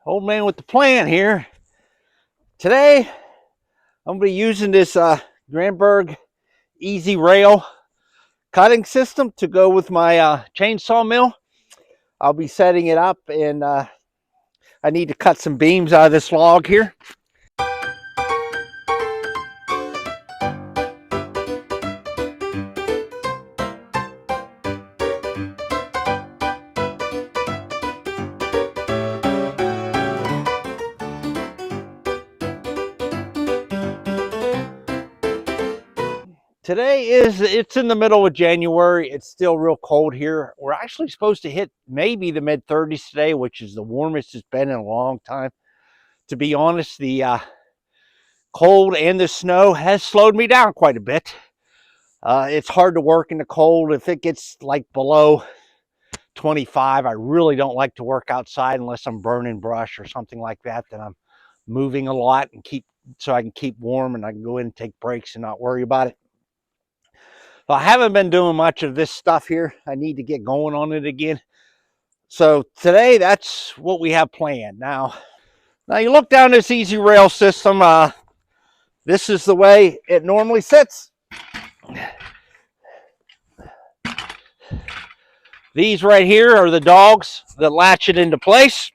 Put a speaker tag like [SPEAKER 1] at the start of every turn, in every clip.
[SPEAKER 1] Old man with the plan here. Today, I'm going to be using this Granberg EZ Rail cutting system to go with my chainsaw mill. I'll be setting it up, and I need to cut some beams out of this log here. Today it's in the middle of January. It's still real cold here. We're actually supposed to hit maybe the mid-30s today, which is the warmest it's been in a long time. To be honest, the cold and the snow has slowed me down quite a bit. It's hard to work in the cold. If it gets like below 25, I really don't like to work outside unless I'm burning brush or something like that. Then I'm moving a lot and so I can keep warm, and I can go in and take breaks and not worry about it. Well, I haven't been doing much of this stuff here. I need to get going on it again. So today, that's what we have planned. Now you look down this EZ Rail system. This is the way it normally sits. These right here are the dogs that latch it into place.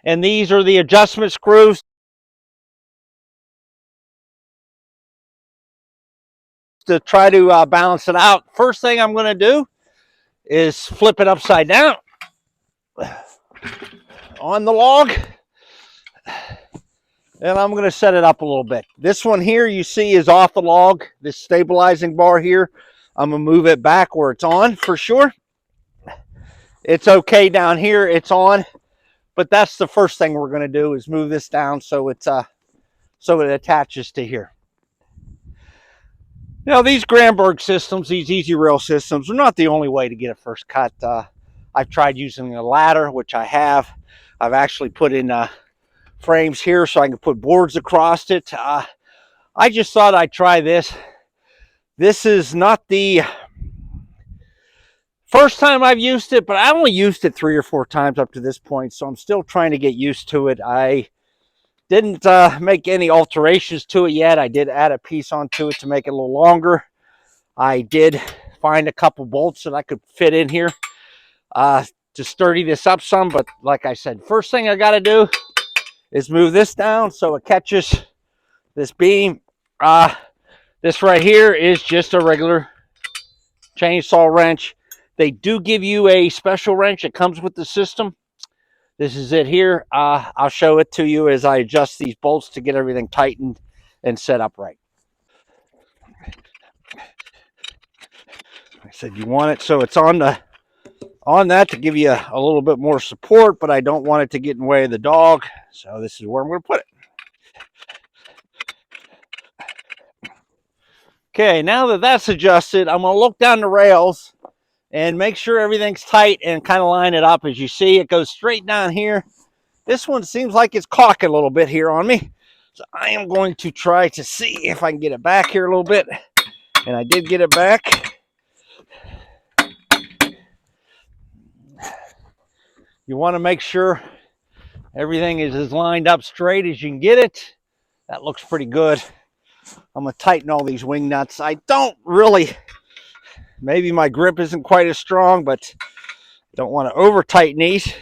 [SPEAKER 1] And these are the adjustment screws to try to balance it out. First thing I'm going to do is flip it upside down on the log, and I'm going to set it up a little bit. This one here you see is off the log, this stabilizing bar here. I'm going to move it back where it's on for sure. It's okay down here, it's on, but that's the first thing we're going to do is move this down so it attaches to here. You know, these Granberg systems, these EZ Rail systems, are not the only way to get a first cut. I've tried using a ladder, which I have. I've actually put in frames here so I can put boards across it. I just thought I'd try this. This is not the first time I've used it, but I only used it 3 or 4 times up to this point, so I'm still trying to get used to it. I didn't make any alterations to it yet. I did add a piece onto it to make it a little longer. I did find a couple bolts that I could fit in here to sturdy this up some, but like I said, first thing I got to do is move this down so it catches this beam. This right here is just a regular chainsaw wrench. They do give you a special wrench that comes with the system. This is it here. I'll show it to you as I adjust these bolts to get everything tightened and set up right. I said you want it so it's on that to give you a little bit more support, but I don't want it to get in the way of the dog. So this is where I'm going to put it. Okay, now that that's adjusted, I'm going to look down the rails and make sure everything's tight and kind of line it up. As you see, it goes straight down here. This one seems like it's cocking a little bit here on me. So I am going to try to see if I can get it back here a little bit. And I did get it back. You want to make sure everything is as lined up straight as you can get it. That looks pretty good. I'm going to tighten all these wing nuts. I don't really, maybe my grip isn't quite as strong, but I don't want to over tighten these.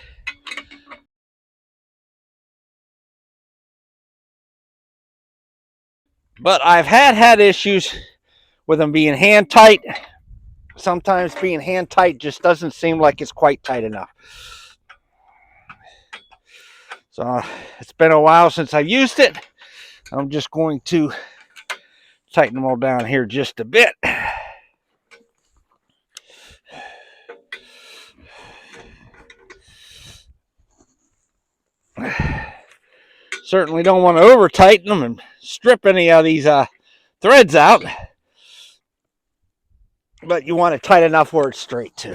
[SPEAKER 1] But I've had issues with them being hand tight. Sometimes being hand tight just doesn't seem like it's quite tight enough. So it's been a while since I've used it. I'm just going to tighten them all down here just a bit. Certainly don't want to over tighten them and strip any of these threads out, but you want it tight enough where it's straight too.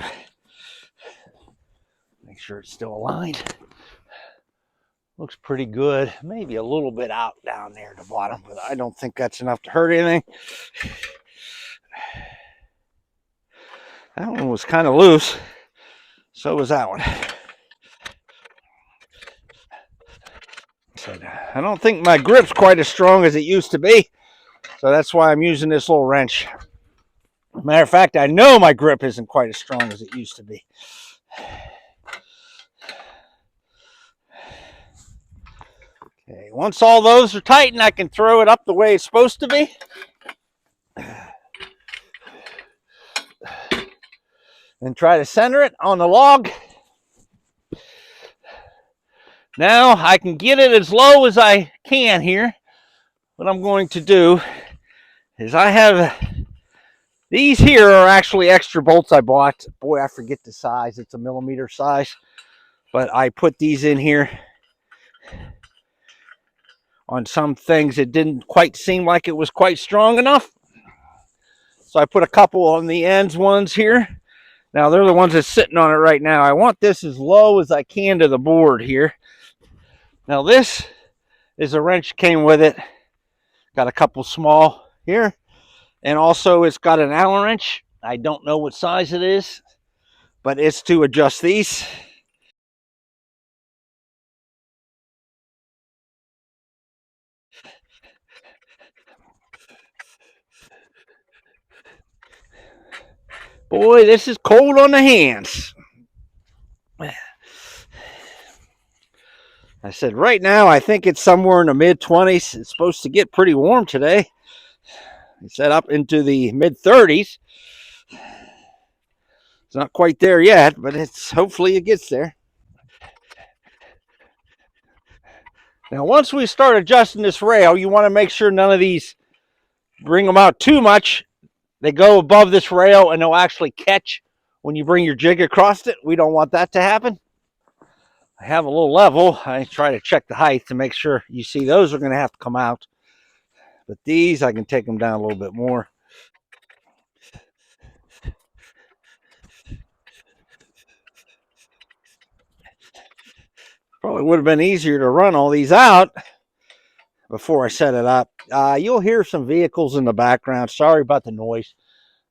[SPEAKER 1] Make sure it's still aligned. Looks pretty good. Maybe a little bit out down there at the bottom, but I don't think that's enough to hurt anything. That one was kind of loose. So was that one. I don't think my grip's quite as strong as it used to be. So that's why I'm using this little wrench. Matter of fact, I know my grip isn't quite as strong as it used to be. Okay, once all those are tightened, I can throw it up the way it's supposed to be. And try to center it on the log. Now I can get it as low as I can here. What I'm going to do is I have these here are actually extra bolts I bought. Boy, I forget the size. It's a millimeter size. But I put these in here on some things it didn't quite seem like it was quite strong enough. So I put a couple on the ends ones here. Now they're the ones that's sitting on it right now. I want this as low as I can to the board here. Now this is a wrench came with it. Got a couple small here. And also it's got an Allen wrench. I don't know what size it is, but it's to adjust these. Boy, this is cold on the hands. I said right now I think it's somewhere in the mid-20s. It's supposed to get pretty warm today. It's set up into the mid-30s. It's not quite there yet, but it's hopefully it gets there. Now once we start adjusting this rail, you want to make sure none of these bring them out too much. They go above this rail and they'll actually catch when you bring your jig across it. We don't want that to happen. I have a little level. I try to check the height to make sure. You see those are going to have to come out. But these, I can take them down a little bit more. Probably would have been easier to run all these out before I set it up. You'll hear some vehicles in the background. Sorry about the noise.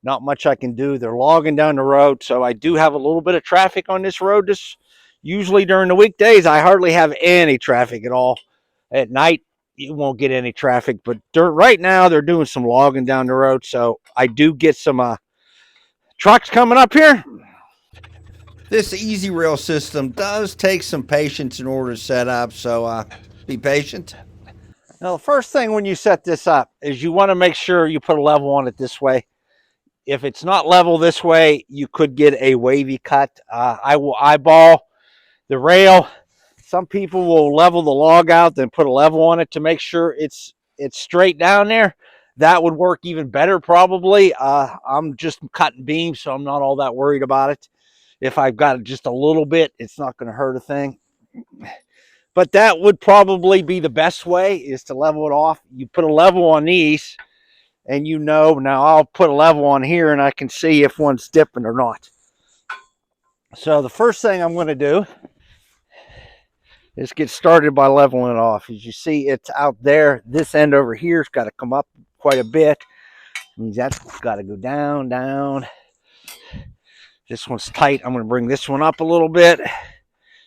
[SPEAKER 1] Not much I can do. They're logging down the road, so I do have a little bit of traffic on this road. Usually during the weekdays, I hardly have any traffic at all. At night, you won't get any traffic, but right now they're doing some logging down the road, so I do get some trucks coming up here. This EZ Rail system does take some patience in order to set up, so be patient. Now, the first thing when you set this up is you want to make sure you put a level on it this way. If it's not level this way, you could get a wavy cut. I will eyeball the rail. Some people will level the log out, then put a level on it to make sure it's straight down there. That would work even better probably. I'm just cutting beams, so I'm not all that worried about it. If I've got just a little bit, it's not going to hurt a thing. But that would probably be the best way, is to level it off. You put a level on these, and now I'll put a level on here and I can see if one's dipping or not. So the first thing I'm going to do is get started by leveling it off. As you see, it's out there. This end over here has got to come up quite a bit. It means that's got to go down, down. This one's tight. I'm going to bring this one up a little bit.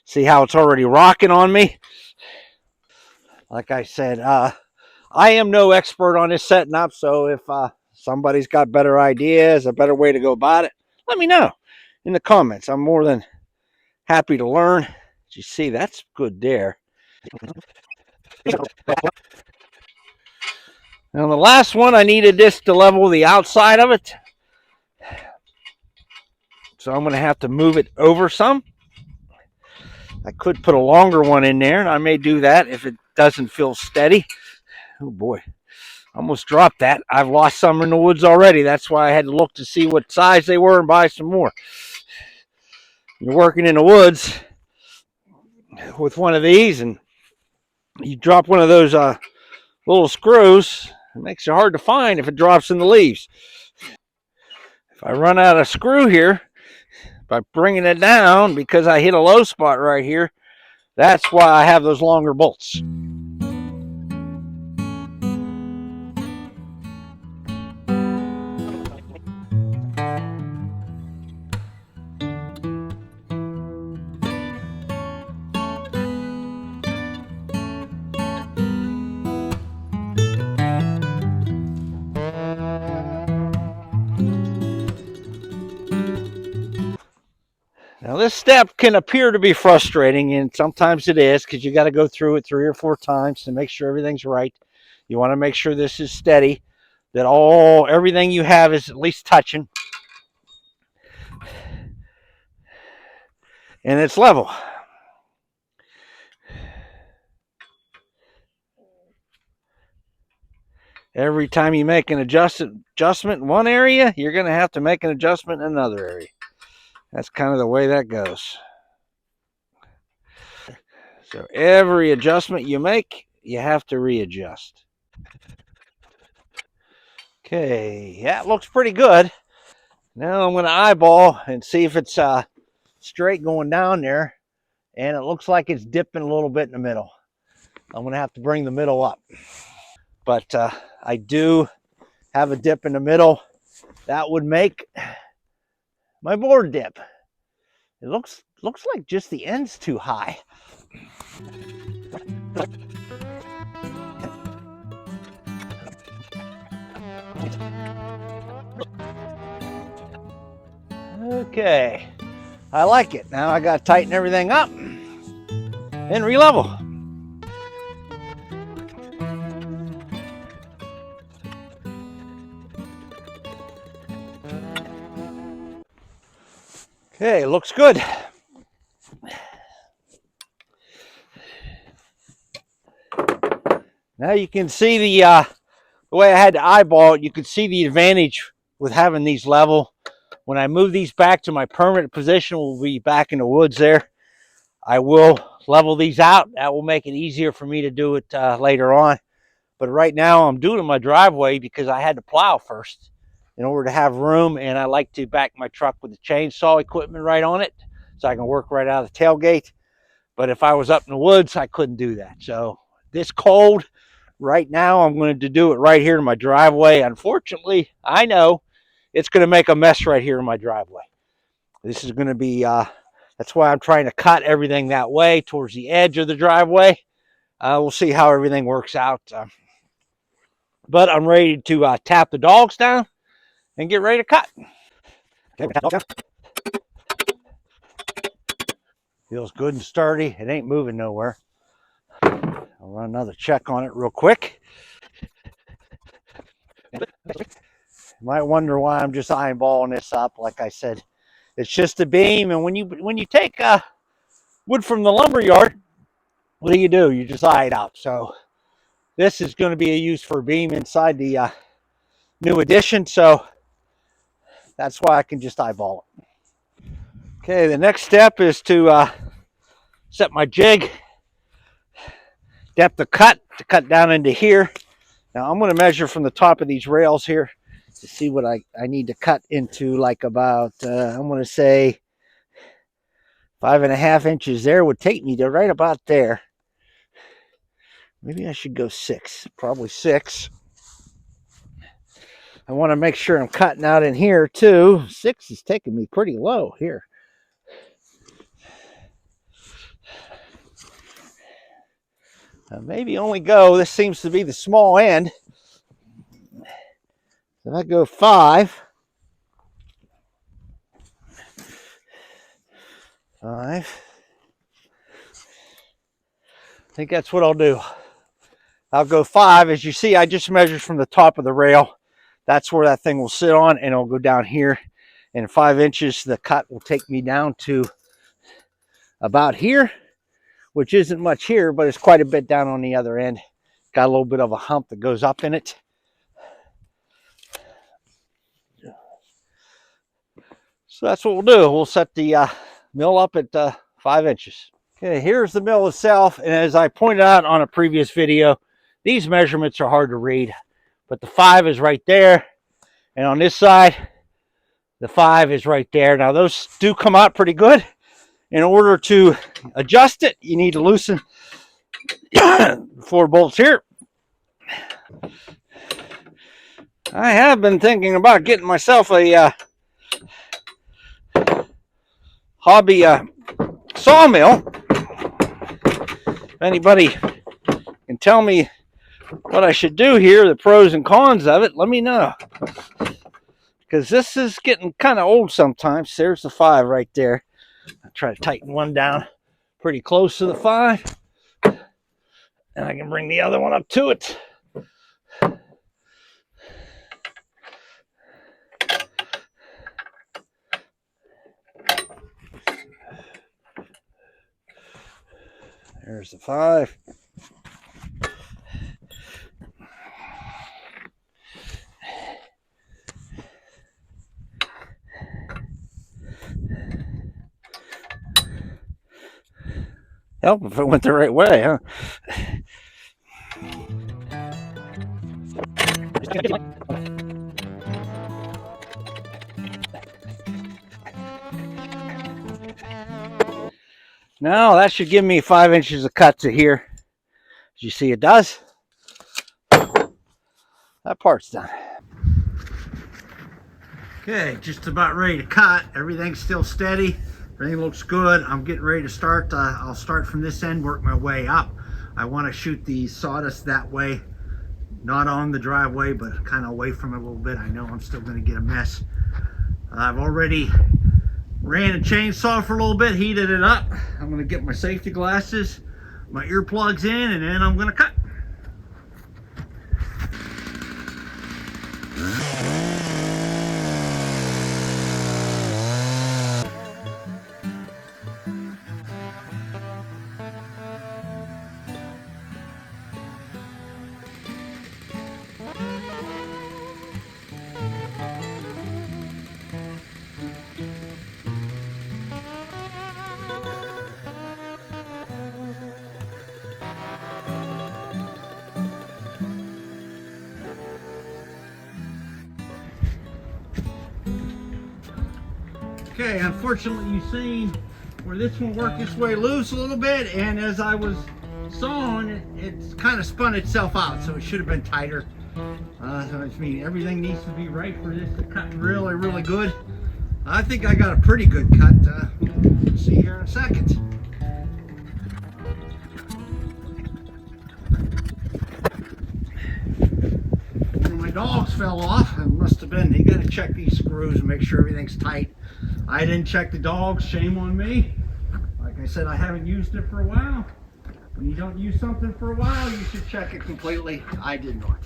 [SPEAKER 1] See how it's already rocking on me? Like I said, I am no expert on this setting up, so if somebody's got better ideas, a better way to go about it, let me know in the comments. I'm more than happy to learn. As you see, that's good there. Now the last one, I needed this to level the outside of it. So I'm going to have to move it over some. I could put a longer one in there, and I may do that if it doesn't feel steady. Oh boy, almost dropped that. I've lost some in the woods already. That's why I had to look to see what size they were and buy some more. You're working in the woods with one of these, and you drop one of those little screws, it makes it hard to find if it drops in the leaves. If I run out of screw here, by bringing it down, because I hit a low spot right here, that's why I have those longer bolts. Now this step can appear to be frustrating, and sometimes it is, because you got to go through it 3 or 4 times to make sure everything's right. You want to make sure this is steady, that everything you have is at least touching, and it's level. Every time you make an adjustment in one area, you're going to have to make an adjustment in another area. That's kind of the way that goes. So every adjustment you make, you have to readjust. Okay, that looks pretty good. Now I'm going to eyeball and see if it's straight going down there, and it looks like it's dipping a little bit in the middle. I'm going to have to bring the middle up. But I do have a dip in the middle. That would make my board dip. It looks like just the end's too high. Okay, I like it. Now I got to tighten everything up and re-level. Okay, looks good. Now you can see the way I had to eyeball it. You can see the advantage with having these level. When I move these back to my permanent position, we'll be back in the woods there. I will level these out. That will make it easier for me to do it later on. But right now I'm doing it in my driveway because I had to plow first in order to have room, and I like to back my truck with the chainsaw equipment right on it so I can work right out of the tailgate. But if I was up in the woods, I couldn't do that. So this cold, right now I'm going to do it right here in my driveway. Unfortunately, I know it's going to make a mess right here in my driveway. This is going to be, that's why I'm trying to cut everything that way towards the edge of the driveway. We'll see how everything works out. But I'm ready to tap the dogs down and get ready to cut. Okay, feels good and sturdy. It ain't moving nowhere. I'll run another check on it real quick. You might wonder why I'm just eyeballing this up. Like I said, it's just a beam, and when you take wood from the lumber yard, what do? You just eye it out. So this is going to be a use for a beam inside the new addition, so that's why I can just eyeball it. Okay, the next step is to set my jig, depth of cut to cut down into here. Now I'm going to measure from the top of these rails here to see what I need to cut into, like about, I'm going to say 5.5 inches there would take me to right about there. Maybe I should go 6, probably 6. I want to make sure I'm cutting out in here too. 6 is taking me pretty low here. Maybe only go, this seems to be the small end. If I go 5. 5. I think that's what I'll do. I'll go 5. As you see, I just measured from the top of the rail. That's where that thing will sit on, and it'll go down here. And 5 inches, the cut will take me down to about here, which isn't much here, but it's quite a bit down on the other end. Got a little bit of a hump that goes up in it. So that's what we'll do. We'll set the mill up at 5 inches. Okay, here's the mill itself. And as I pointed out on a previous video, these measurements are hard to read, but the 5 is right there. And on this side, the 5 is right there. Now those do come out pretty good. In order to adjust it, you need to loosen 4 bolts here. I have been thinking about getting myself a hobby sawmill. If anybody can tell me what I should do here, the pros and cons of it, let me know. Because this is getting kind of old sometimes. There's the 5 right there. I'll try to tighten one down pretty close to the 5. And I can bring the other one up to it. There's the 5. Help if it went the right way, huh? Now that should give me 5 inches of cut to here. As you see, it does. That part's done. Okay, just about ready to cut. Everything's still steady. Everything looks good. I'm getting ready to start. I'll start from this end, work my way up. I want to shoot the sawdust that way, not on the driveway, but kind of away from it a little bit. I know I'm still going to get a mess. I've already ran a chainsaw for a little bit, heated it up. I'm going to get my safety glasses, my earplugs in, and then I'm going to cut. Okay, unfortunately you've seen where this one worked its way loose a little bit, and as I was sawing, it's kind of spun itself out, so it should have been tighter. So I mean, everything needs to be right for this to cut really, really good. I think I got a pretty good cut. We'll see here in a second. One of my dogs fell off. It must have been, you got to check these screws and make sure everything's tight. I didn't check the dogs, shame on me. Like I said, I haven't used it for a while. When you don't use something for a while, you should check it completely. I did not.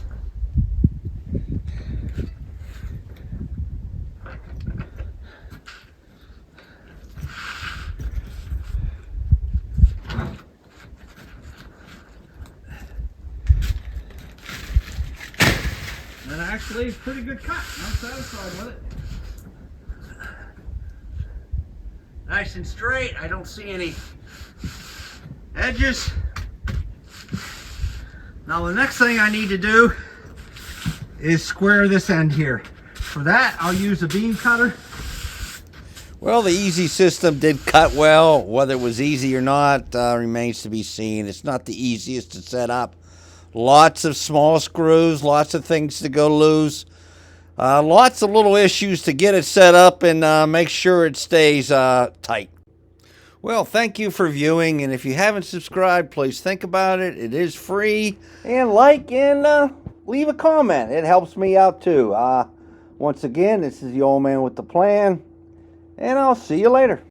[SPEAKER 1] And actually, it's a pretty good cut. I'm satisfied with it. Nice and straight. I don't see any edges. Now the next thing I need to do is square this end here. For that, I'll use a beam cutter.
[SPEAKER 2] Well, the easy system did cut well. Whether it was easy or not remains to be seen. It's not the easiest to set up. Lots of small screws, lots of things to go loose. Lots of little issues to get it set up and make sure it stays tight. Well, thank you for viewing, and if you haven't subscribed, please think about it. It is free. And like and leave a comment. It helps me out too. Once again, this is the old man with the plan, and I'll see you later.